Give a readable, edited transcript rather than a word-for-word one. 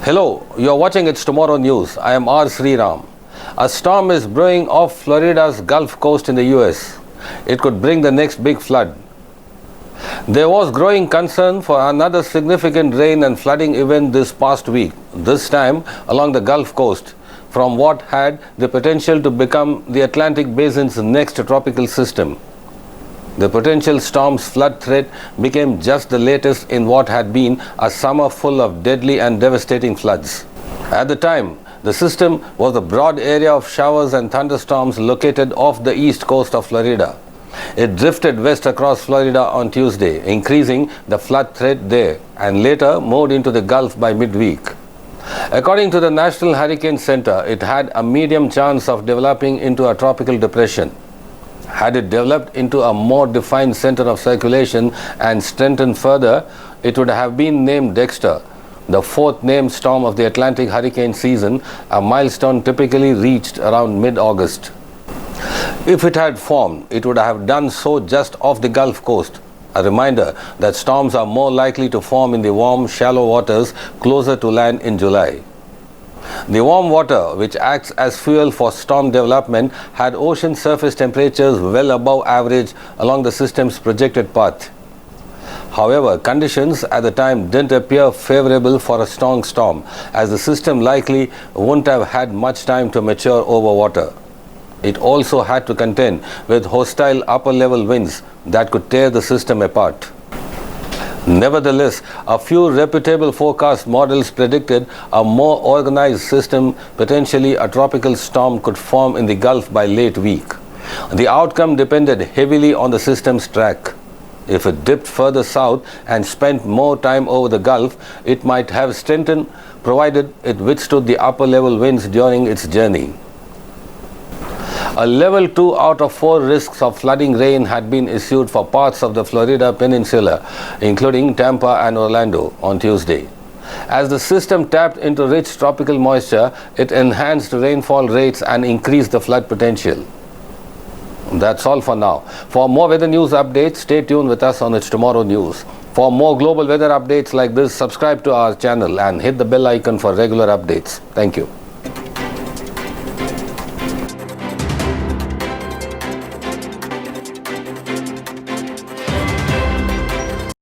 Hello, you are watching It's Tomorrow News. I am R. Sriram. A storm is brewing off Florida's Gulf Coast in the US. It could bring the next big flood. There was growing concern for another significant rain and flooding event this past week, this time along the Gulf Coast, from what had the potential to become the Atlantic Basin's next tropical system. The potential storm's flood threat became just the latest in what had been a summer full of deadly and devastating floods. At the time, the system was a broad area of showers and thunderstorms located off the east coast of Florida. It drifted west across Florida on Tuesday, increasing the flood threat there, and later moved into the Gulf by midweek. According to the National Hurricane Center, it had a medium chance of developing into a tropical depression. Had it developed into a more defined center of circulation and strengthened further, it would have been named Dexter, the fourth named storm of the Atlantic hurricane season, a milestone typically reached around mid-August. If it had formed, it would have done so just off the Gulf Coast, a reminder that storms are more likely to form in the warm, shallow waters closer to land in July. The warm water, which acts as fuel for storm development, had ocean surface temperatures well above average along the system's projected path. However, conditions at the time didn't appear favorable for a strong storm, as the system likely wouldn't have had much time to mature over water. It also had to contend with hostile upper-level winds that could tear the system apart. Nevertheless, a few reputable forecast models predicted a more organized system, potentially a tropical storm, could form in the Gulf by late week. The outcome depended heavily on the system's track. If it dipped further south and spent more time over the Gulf, it might have strengthened, provided it withstood the upper-level winds during its journey. A level 2 out of 4 risks of flooding rain had been issued for parts of the Florida peninsula, including Tampa and Orlando, on Tuesday. As the system tapped into rich tropical moisture, it enhanced rainfall rates and increased the flood potential. That's all for now. For more weather news updates, stay tuned with us on It's Tomorrow News. For more global weather updates like this, subscribe to our channel and hit the bell icon for regular updates. Thank you.